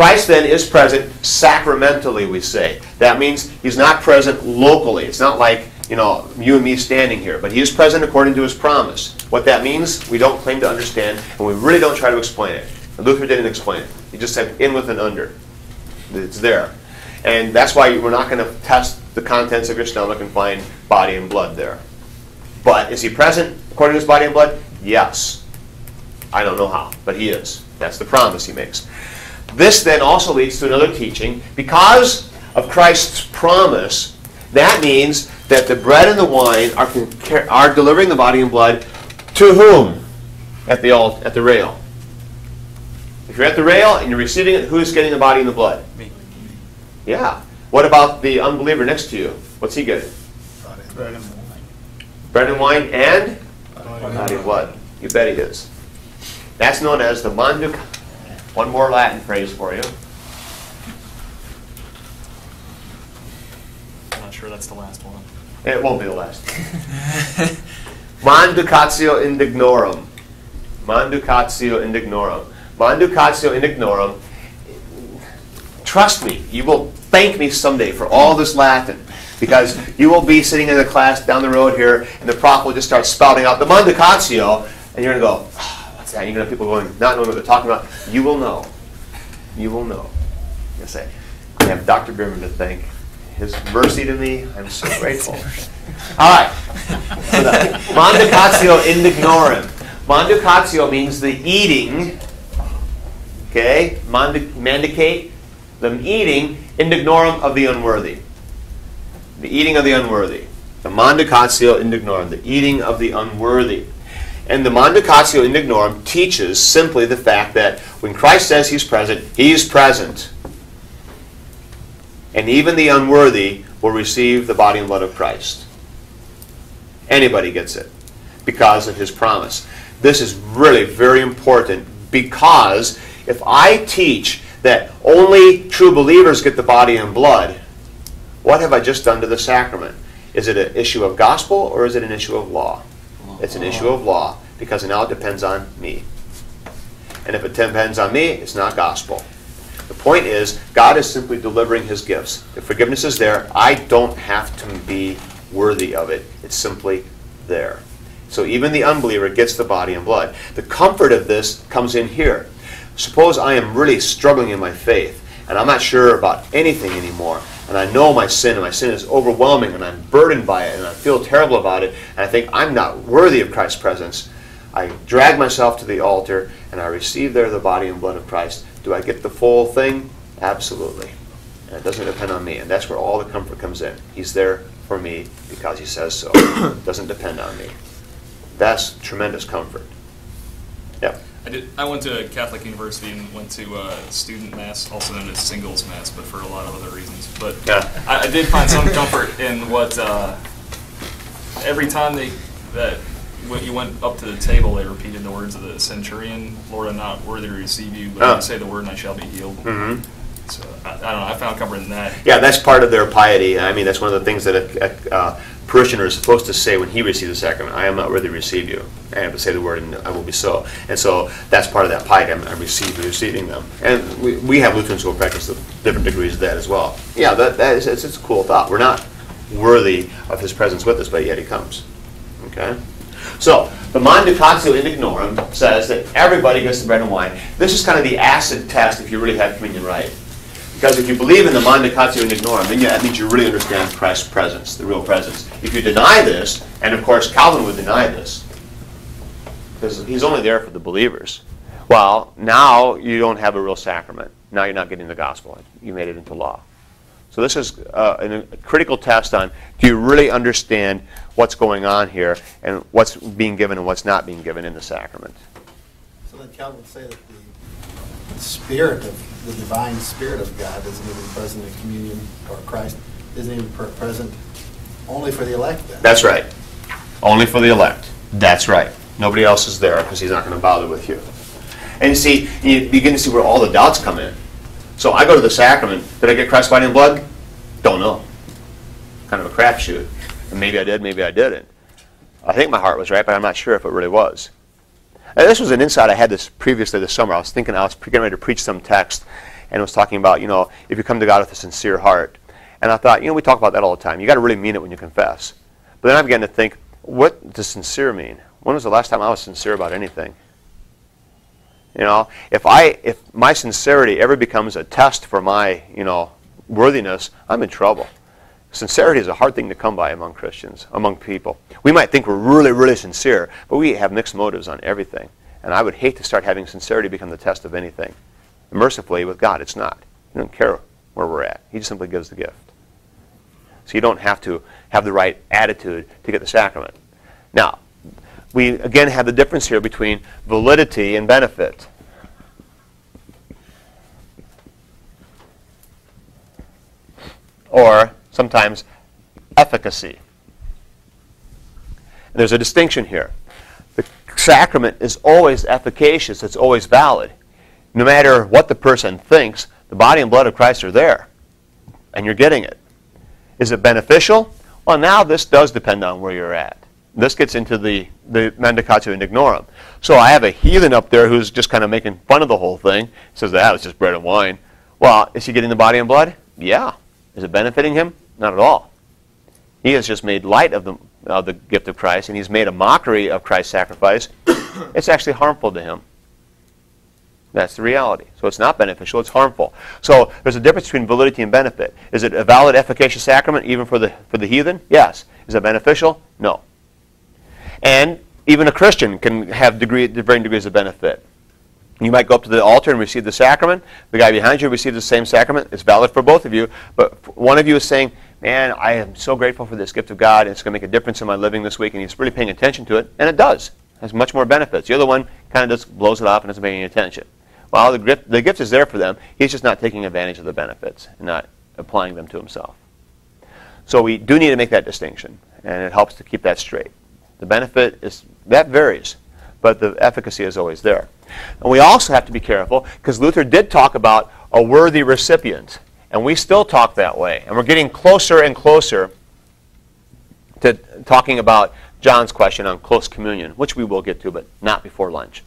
Christ then is present sacramentally, we say. That means he's not present locally. It's not like, you and me standing here, but he is present according to his promise. What that means, we don't claim to understand, and we really don't try to explain it. Luther didn't explain it. He just said in with and under. It's there. And that's why we're not going to test the contents of your stomach and find body and blood there. But is he present according to his body and blood? Yes. I don't know how, but he is. That's the promise he makes. This then also leads to another teaching. Because of Christ's promise, that means that the bread and the wine are delivering the body and blood to whom? At the rail. If you're at the rail and you're receiving it, who's getting the body and the blood? Me. Yeah. What about the unbeliever next to you? What's he getting? Bread and wine. Bread and wine and body and blood. You bet he is. That's known as the Manduc. One more Latin phrase for you. I'm not sure that's the last one. It won't be the last. Manducatio indignorum. Manducatio indignorum. Manducatio indignorum. Trust me, you will thank me someday for all this Latin, because you will be sitting in a class down the road here, and the prof will just start spouting out the Manducatio, and you're going to go, oh, what's that? You're going to have people going, not knowing what they're talking about. You will know. You will know. You'll say, I have Dr. Biermann to thank. His mercy to me, I'm so grateful. All right. So Manducatio indignorum. Manducatio means the eating. Okay? Mandicate. The eating, indignorum, of the unworthy. The eating of the unworthy. The Manducatio indignorum, the eating of the unworthy. And the Manducatio indignorum teaches simply the fact that when Christ says he's present, he's present. And even the unworthy will receive the body and blood of Christ. Anybody gets it because of his promise. This is really very important, because if I teach that only true believers get the body and blood, what have I just done to the sacrament? Is it an issue of gospel or is it an issue of law? It's an issue of law, because now it depends on me. And if it depends on me, it's not gospel. The point is, God is simply delivering his gifts. The forgiveness is there. I don't have to be worthy of it. It's simply there. So even the unbeliever gets the body and blood. The comfort of this comes in here. Suppose I am really struggling in my faith, and I'm not sure about anything anymore, and I know my sin, and my sin is overwhelming, and I'm burdened by it, and I feel terrible about it, and I think I'm not worthy of Christ's presence. I drag myself to the altar, and I receive there the body and blood of Christ. Do I get the full thing? Absolutely. And it doesn't depend on me. And that's where all the comfort comes in. He's there for me because he says so. It doesn't depend on me. That's tremendous comfort. Yep. I went to Catholic University and went to student mass, also known as singles mass, but for a lot of other reasons. But yeah. I did find some comfort in what every time when you went up to the table, they repeated the words of the centurion, Lord, I'm not worthy to receive you, but I say the word and I shall be healed. Mm-hmm. So, I don't know, I found comfort in that. Yeah, that's part of their piety. I mean, that's one of the things that a parishioner is supposed to say when he receives the sacrament. I am not worthy to receive you. I have to say the word and I will be so. And so that's part of that piety. I'm receiving them. And we have Lutherans who will practice the different degrees of that as well. Yeah, it's a cool thought. We're not worthy of his presence with us, but yet he comes. Okay? So, the Manducatio indignorum says that everybody gets the bread and wine. This is kind of the acid test if you really have communion right. Because if you believe in the Manducatio indignorum, then that means you really understand Christ's presence, the real presence. If you deny this, and of course Calvin would deny this, because he's only there for the believers. Well, now you don't have a real sacrament. Now you're not getting the gospel. You made it into law. So this is a critical test on, do you really understand what's going on here and what's being given and what's not being given in the sacrament? So then Calvin would say that the spirit of the divine spirit of God isn't even present in communion, or Christ isn't even present only for the elect then. That's right. Only for the elect. That's right. Nobody else is there because he's not going to bother with you. And you see, you begin to see where all the doubts come in. So I go to the sacrament. Did I get Christ's body and blood? Don't know. Kind of a crapshoot. And maybe I did, maybe I didn't. I think my heart was right, but I'm not sure if it really was. And this was an insight I had this previously this summer. I was getting ready to preach some text, and it was talking about, if you come to God with a sincere heart. And I thought, we talk about that all the time. You got to really mean it when you confess. But then I began to think, what does sincere mean? When was the last time I was sincere about anything? If my sincerity ever becomes a test for my, worthiness, I'm in trouble. Sincerity is a hard thing to come by among Christians, among people. We might think we're really, really sincere, but we have mixed motives on everything. And I would hate to start having sincerity become the test of anything. Mercifully, with God, it's not. He doesn't care where we're at. He just simply gives the gift. So you don't have to have the right attitude to get the sacrament. Now, we again have the difference here between validity and benefit. Or sometimes efficacy. And there's a distinction here. The sacrament is always efficacious. It's always valid. No matter what the person thinks, the body and blood of Christ are there. And you're getting it. Is it beneficial? Well, now this does depend on where you're at. This gets into the mendicatio and ignorum. So I have a heathen up there who's just kind of making fun of the whole thing. He says, it's just bread and wine. Well, is he getting the body and blood? Yeah. Is it benefiting him? Not at all. He has just made light of the gift of Christ, and he's made a mockery of Christ's sacrifice. It's actually harmful to him. That's the reality. So it's not beneficial, it's harmful. So there's a difference between validity and benefit. Is it a valid, efficacious sacrament even for the heathen? Yes. Is it beneficial? No. And even a Christian can have varying degrees of benefit. You might go up to the altar and receive the sacrament. The guy behind you receives the same sacrament. It's valid for both of you. But one of you is saying, man, I am so grateful for this gift of God, and it's going to make a difference in my living this week, and he's really paying attention to it. And it does. It has much more benefits. The other one kind of just blows it off and doesn't pay any attention. Well, the gift is there for them. He's just not taking advantage of the benefits and not applying them to himself. So we do need to make that distinction, and it helps to keep that straight. The benefit that varies, but the efficacy is always there. And we also have to be careful, because Luther did talk about a worthy recipient, and we still talk that way. And we're getting closer and closer to talking about John's question on close communion, which we will get to, but not before lunch.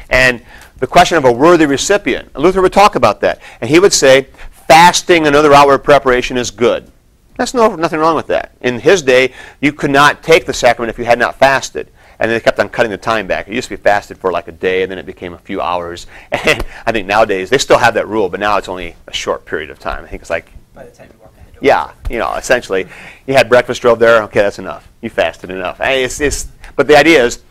And the question of a worthy recipient, Luther would talk about that. And he would say, fasting and other outward preparation is good. There's nothing wrong with that. In his day, you could not take the sacrament if you had not fasted. And they kept on cutting the time back. It used to be fasted for like a day, and then it became a few hours. And I think nowadays, they still have that rule, but now it's only a short period of time. I think it's like, by the time you walk ahead. Yeah, essentially, you had breakfast, drove there, okay, that's enough. You fasted enough. But the idea is,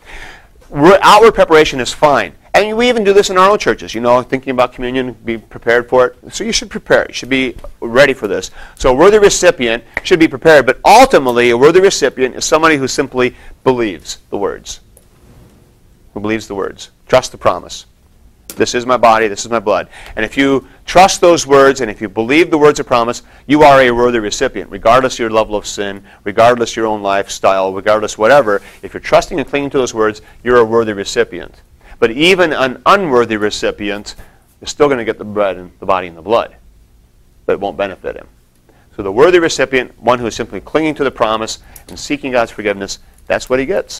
outward preparation is fine. And we even do this in our own churches, thinking about communion, be prepared for it. So you should prepare. You should be ready for this. So a worthy recipient should be prepared, but ultimately a worthy recipient is somebody who simply believes the words. Who believes the words. Trust the promise. This is my body, this is my blood. And if you trust those words and if you believe the words of promise, you are a worthy recipient, regardless of your level of sin, regardless of your own lifestyle, regardless whatever. If you're trusting and clinging to those words, you're a worthy recipient. But even an unworthy recipient is still going to get the bread and the body and the blood, but it won't benefit him. So the worthy recipient, one who is simply clinging to the promise and seeking God's forgiveness, that's what he gets.